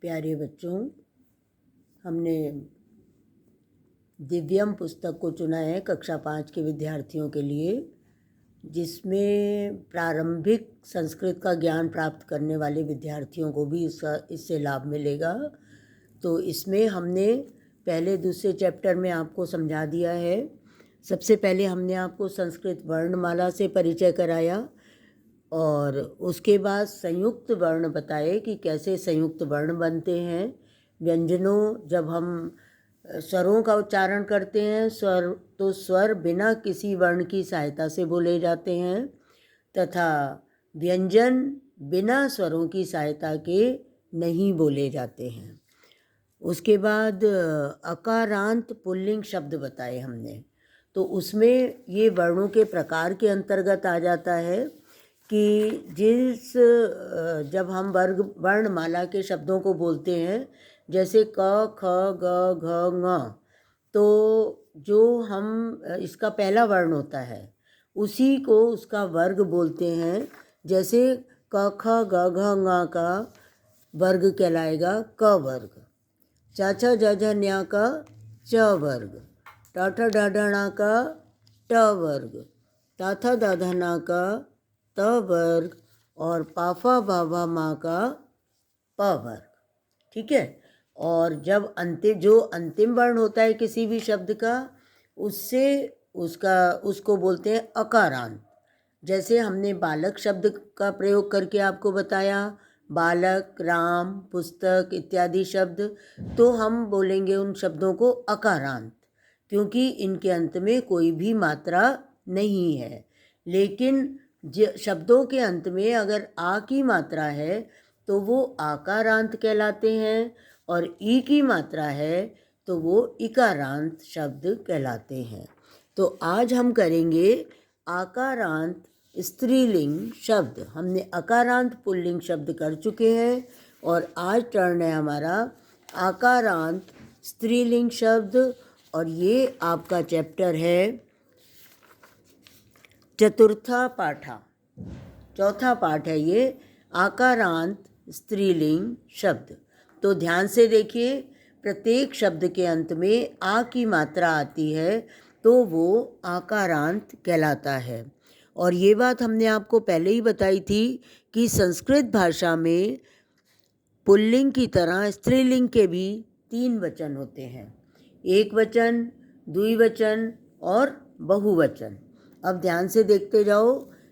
प्यारे बच्चों, हमने दिव्यम पुस्तक को चुना है कक्षा 5 के विद्यार्थियों के लिए, जिसमें प्रारंभिक संस्कृत का ज्ञान प्राप्त करने वाले विद्यार्थियों को भी इससे लाभ मिलेगा। तो इसमें हमने पहले दूसरे चैप्टर में आपको समझा दिया है। सबसे पहले हमने आपको संस्कृत वर्णमाला से परिचय कराया और उसके बाद संयुक्त वर्ण बताए कि कैसे संयुक्त वर्ण बनते हैं। व्यंजनों, जब हम स्वरों का उच्चारण करते हैं तो स्वर बिना किसी वर्ण की सहायता से बोले जाते हैं, तथा व्यंजन बिना स्वरों की सहायता के नहीं बोले जाते हैं। उसके बाद अकारांत पुल्लिंग शब्द बताए हमने, तो उसमें ये वर्णों के प्रकार के अंतर्गत आ जाता है कि जब हम वर्णमाला के शब्दों को बोलते हैं, जैसे क, ख, ग, घ, ङ, तो जो हम इसका पहला वर्ण होता है उसी को उसका वर्ग बोलते हैं। जैसे क, ख, ग, घ, ङ का वर्ग कहलाएगा क वर्ग, च, छ, ज, झ, न्या का च वर्ग, ट, ठ, ड, ढ, ण का ट वर्ग, त, थ, द, ध, न का त वर्ग और पा, फा, भा, भा, मा का प वर्ग। ठीक है। और जब जो अंतिम वर्ण होता है किसी भी शब्द का, उसको बोलते हैं अकारांत। जैसे हमने बालक शब्द का प्रयोग करके आपको बताया, बालक, राम, पुस्तक इत्यादि शब्द, तो हम बोलेंगे उन शब्दों को अकारांत, क्योंकि इनके अंत में कोई भी मात्रा नहीं है। लेकिन शब्दों के अंत में अगर आ की मात्रा है तो वो आकारांत कहलाते हैं, और ई की मात्रा है तो वो इकारांत शब्द कहलाते हैं। तो आज हम करेंगे आकारांत स्त्रीलिंग शब्द। हमने अकारांत पुल्लिंग शब्द कर चुके हैं और आज टर्न है हमारा आकारांत स्त्रीलिंग शब्द, और ये आपका चैप्टर है चतुर्था पाठा, चौथा पाठ है ये आकारांत स्त्रीलिंग शब्द। तो ध्यान से देखिए, प्रत्येक शब्द के अंत में आ की मात्रा आती है तो वो आकारांत कहलाता है। और ये बात हमने आपको पहले ही बताई थी कि संस्कृत भाषा में पुल्लिंग की तरह स्त्रीलिंग के भी 3 वचन होते हैं, एक वचन, द्विवचन और बहुवचन। अब ध्यान से देखते जाओ।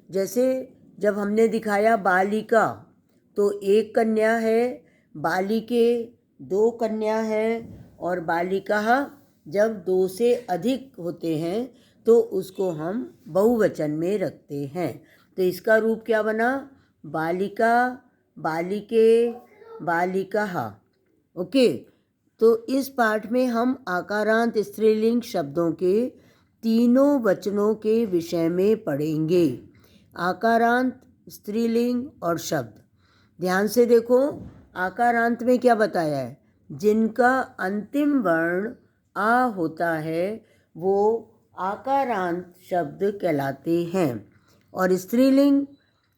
जैसे जब हमने दिखाया बालिका, तो एक कन्या है, बालिके 2 कन्या है, और बालिका जब 2 से अधिक होते हैं तो उसको हम बहुवचन में रखते हैं। तो इसका रूप क्या बना? बालिका, बालिके, बालिका। ओके। तो इस पाठ में हम आकारांत स्त्रीलिंग शब्दों के तीनों वचनों के विषय में पढ़ेंगे, आकारांत, स्त्रीलिंग और शब्द। ध्यान से देखो, आकारांत में क्या बताया है? जिनका अंतिम वर्ण आ होता है वो आकारांत शब्द कहलाते हैं। और स्त्रीलिंग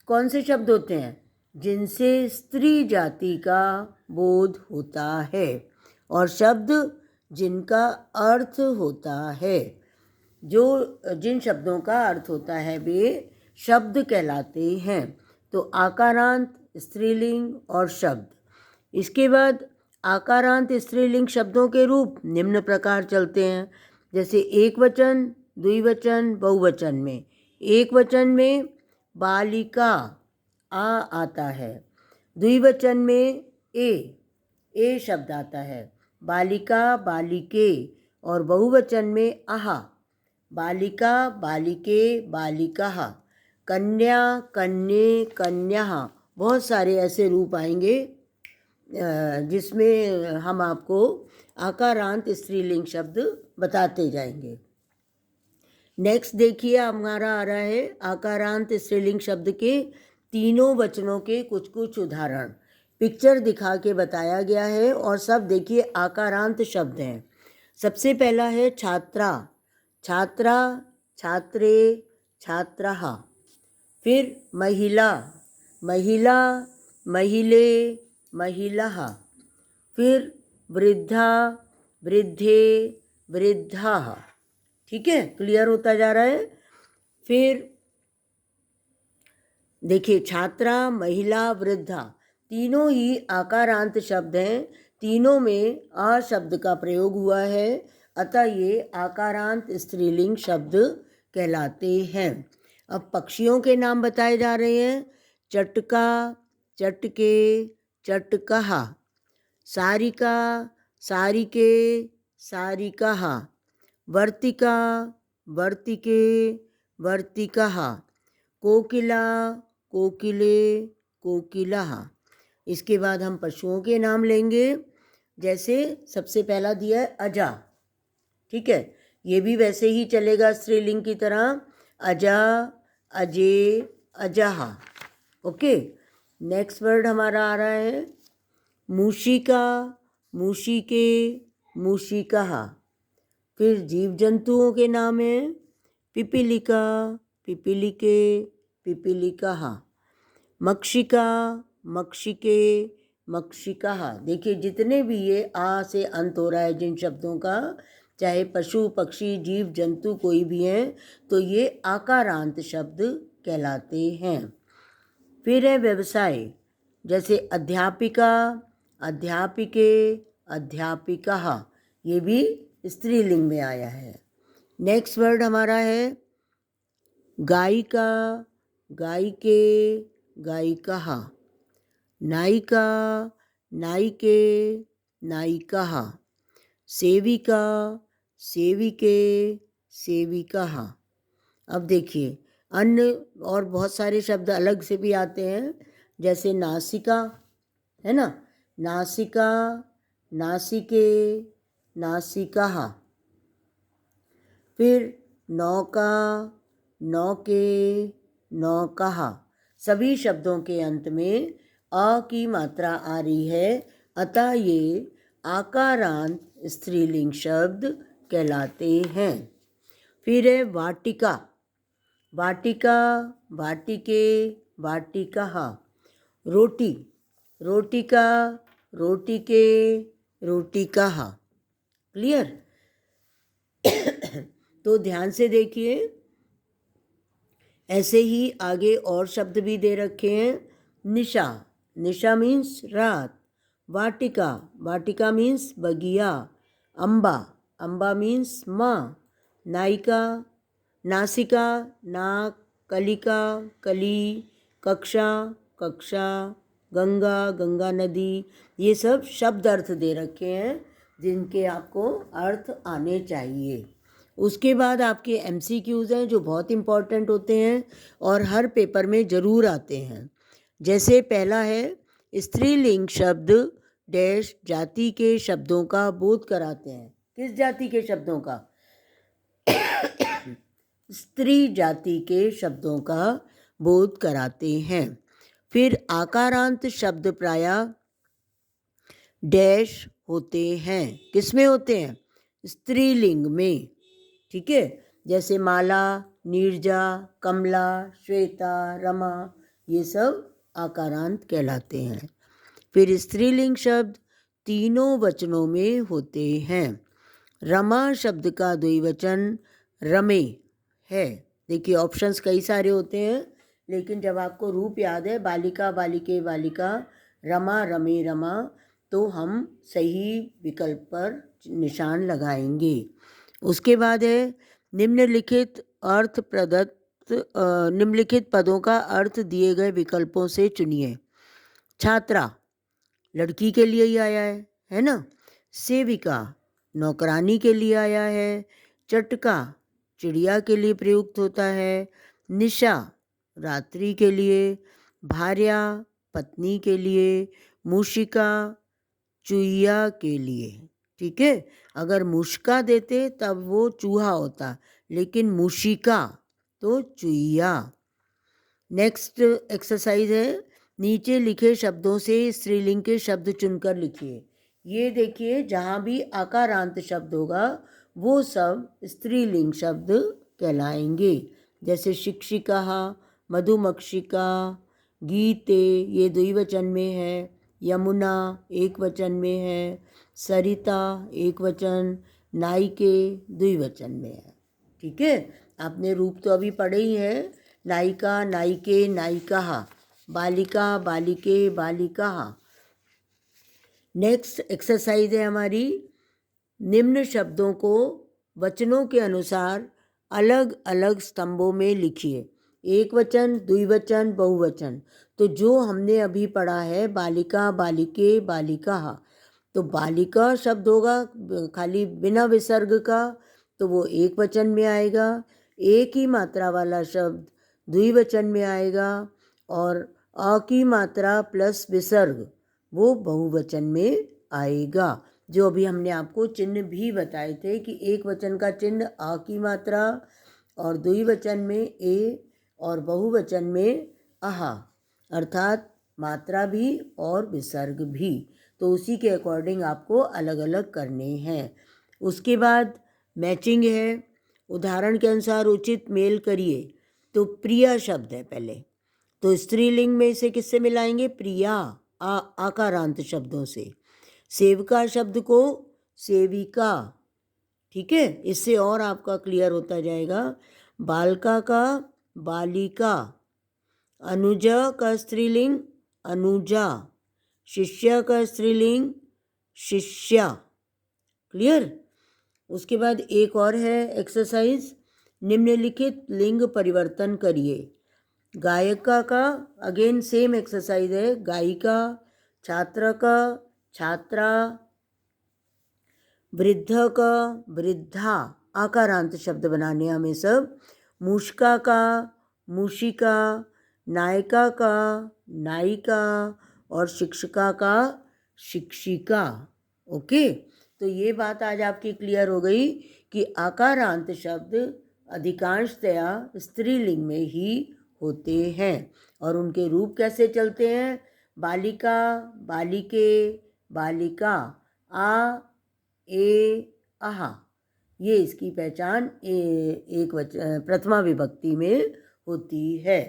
कौन से शब्द होते हैं? जिनसे स्त्री जाति का बोध होता है, और शब्द जिनका अर्थ होता है। जिन शब्दों का अर्थ होता है वे शब्द कहलाते हैं। तो आकारांत, स्त्रीलिंग और शब्द। इसके बाद आकारांत स्त्रीलिंग शब्दों के रूप निम्न प्रकार चलते हैं। जैसे एक वचन, द्विवचन, बहुवचन में। एक वचन में बालिका आ आता है, द्विवचन में ए शब्द आता है, बालिका, बालिके, और बहुवचन में आहा, बालिका, बालिके, बालिका, कन्या, कन्ये, कन्या। बहुत सारे ऐसे रूप आएंगे जिसमें हम आपको आकारांत स्त्रीलिंग शब्द बताते जाएंगे। नेक्स्ट देखिए, हमारा आ रहा है आकारांत स्त्रीलिंग शब्द के तीनों वचनों के कुछ कुछ उदाहरण। पिक्चर दिखा के बताया गया है और सब देखिए आकारांत शब्द हैं। सबसे पहला है छात्रा, छात्रा, छात्रे, छात्रः। फिर महिला, महिला, महिले, महिलः। फिर वृद्धा, वृद्धे, वृद्धाः। ठीक है, क्लियर होता जा रहा है। फिर देखिए छात्रा, महिला, वृद्धा, तीनों ही आकारांत शब्द हैं, तीनों में आ शब्द का प्रयोग हुआ है, अतः ये आकारांत स्त्रीलिंग शब्द कहलाते हैं। अब पक्षियों के नाम बताए जा रहे हैं। चटका, चटके, चटकहा। सारिका, सारिके, सारिकहा। वर्तिका, वर्तिके, वर्तिकहा। कोकिला, कोकिले, कोकिलः। इसके बाद हम पशुओं के नाम लेंगे। जैसे सबसे पहला दिया है अजा। ठीक है, ये भी वैसे ही चलेगा स्त्रीलिंग की तरह, अजा, अजे, अजहा। ओके, नेक्स्ट वर्ड हमारा आ रहा है मूषिका, मूषिके, मूषिकः। फिर जीव जंतुओं के नाम हैं पिपीलिका, पिपीलिके, पिपीलिकः। मक्षिका, मक्षिके, मक्षिकः। देखिए जितने भी ये आ से अंत हो रहा है जिन शब्दों का, चाहे पशु, पक्षी, जीव जंतु कोई भी हैं, तो ये आकारांत शब्द कहलाते हैं। फिर है व्यवसाय, जैसे अध्यापिका, अध्यापिके, अध्यापिकः। ये भी स्त्रीलिंग में आया है। नेक्स्ट वर्ड हमारा है गायिका, गायिके, गायिकः। नायिका, नायिके, नायिकः। सेविका, सेविके, सेविकः। अब देखिए अन्य और बहुत सारे शब्द अलग से भी आते हैं, जैसे नासिका है ना, नासिका, नासिके, नासिकः। फिर नौका, नौके, नौकः। सभी शब्दों के अंत में अ की मात्रा आ रही है, अतः ये आकारांत स्त्रीलिंग शब्द कहलाते हैं। फिर है वाटिका, वाटिका, वाटिके, वाटिकः। रोटी, रोटिका, रोटिके, रोटिकः। क्लियर? तो ध्यान से देखिए, ऐसे ही आगे और शब्द भी दे रखे हैं। निशा, निशा मीन्स रात। वाटिका, वाटिका मीन्स बगिया। अम्बा, अम्बा मीन्स माँ। नायिका, नासिका, नाक, कलिका, कली। कक्षा, कक्षा। गंगा, गंगा नदी। ये सब शब्द अर्थ दे रखे हैं जिनके आपको अर्थ आने चाहिए। उसके बाद आपके MCQs हैं जो बहुत इम्पॉर्टेंट होते हैं और हर पेपर में ज़रूर आते हैं। जैसे पहला है स्त्रीलिंग शब्द डैश जाति के शब्दों का बोध कराते हैं। किस जाति के शब्दों का? स्त्री जाति के शब्दों का बोध कराते हैं। फिर आकारांत शब्द प्रायः डैश होते हैं। किस में होते हैं? स्त्रीलिंग में। ठीक है, जैसे माला, नीरजा, कमला, श्वेता, रमा, ये सब आकारांत कहलाते हैं। फिर स्त्रीलिंग शब्द तीनों वचनों में होते हैं। रमा शब्द का द्विवचन रमे है। देखिए ऑप्शंस कई सारे होते हैं, लेकिन जब आपको रूप याद है बालिका, बालिके, बालिका, रमा, रमे, रमा, तो हम सही विकल्प पर निशान लगाएंगे। उसके बाद है निम्नलिखित अर्थ प्रदत्त निम्नलिखित पदों का अर्थ दिए गए विकल्पों से चुनिए। छात्रा लड़की के लिए ही आया है ना। सेविका नौकरानी के लिए आया है। चटका चिड़िया के लिए प्रयुक्त होता है। निशा रात्रि के लिए। भार्या पत्नी के लिए। मूषिका चूहिया के लिए। ठीक है, अगर मुश्का देते तब वो चूहा होता, लेकिन मूषिका तो चूहिया। नेक्स्ट एक्सरसाइज है नीचे लिखे शब्दों से स्त्रीलिंग के शब्द चुनकर लिखिए। ये देखिए जहाँ भी आकारांत शब्द होगा वो सब स्त्रीलिंग शब्द कहलाएंगे। जैसे शिक्षिका, मधुमक्षिका, गीते ये द्विवचन में है। यमुना एक वचन में है, सरिता एक वचन, नायिके द्विवचन में है। ठीक है, आपने रूप तो अभी पढ़े ही है, नायिका, नायिके, नायिकाः, बालिका, बालिके, बालिकाः। नेक्स्ट एक्सरसाइज है हमारी, निम्न शब्दों को वचनों के अनुसार अलग अलग स्तंभों में लिखिए, एक वचन, द्विवचन, बहुवचन। तो जो हमने अभी पढ़ा है बालिका, बालिके, बालिकाः, तो बालिका शब्द होगा खाली बिना विसर्ग का, तो वो एक वचन में आएगा। एक ही मात्रा वाला शब्द द्विवचन में आएगा, और अ की मात्रा प्लस विसर्ग वो बहुवचन में आएगा। जो अभी हमने आपको चिन्ह भी बताए थे कि एक वचन का चिन्ह आ की मात्रा, और द्विवचन में ए, और बहुवचन में आहा, अर्थात मात्रा भी और विसर्ग भी। तो उसी के अकॉर्डिंग आपको अलग अलग करने हैं। उसके बाद मैचिंग है, उदाहरण के अनुसार उचित मेल करिए। तो प्रिया शब्द है पहले, तो स्त्रीलिंग में इसे किससे मिलाएंगे? प्रिया, आकारांत शब्दों से। सेविका शब्द को सेविका, ठीक है, इससे और आपका क्लियर होता जाएगा। बालिका का बालिका, अनुजा का स्त्रीलिंग अनुजा, शिष्या का स्त्रीलिंग शिष्या। क्लियर? उसके बाद एक और है एक्सरसाइज, निम्नलिखित लिंग परिवर्तन करिए। गायिका का अगेन सेम एक्सरसाइज है, गायिका, छात्र का छात्रा, वृद्ध का वृद्धा, आकारांत शब्द बनाने हमें सब। मूषिका का मूषिका, नायिका का नायिका, और शिक्षिका का शिक्षिका। ओके, तो ये बात आज आपकी क्लियर हो गई कि आकारांत शब्द अधिकांशतया स्त्रीलिंग में ही होते हैं, और उनके रूप कैसे चलते हैं? बालिका, बालिके, बालिका, आ, ए, आहा। ये इसकी पहचान एक प्रथमा विभक्ति में होती है।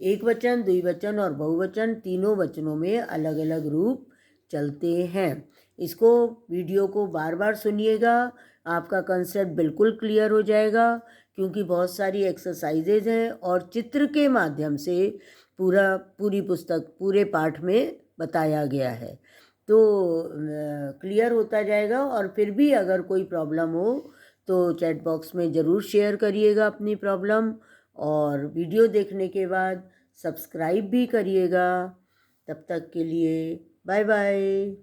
एक वचन, द्विवचन और बहुवचन तीनों वचनों में अलग अलग रूप चलते हैं। इसको वीडियो को बार बार सुनिएगा, आपका कंसेप्ट बिल्कुल क्लियर हो जाएगा, क्योंकि बहुत सारी एक्सरसाइजेज हैं और चित्र के माध्यम से पूरी पुस्तक पूरे पाठ में बताया गया है। तो क्लियर होता जाएगा। और फिर भी अगर कोई प्रॉब्लम हो तो चैट बॉक्स में ज़रूर शेयर करिएगा अपनी प्रॉब्लम, और वीडियो देखने के बाद सब्सक्राइब भी करिएगा। तब तक के लिए बाय बाय।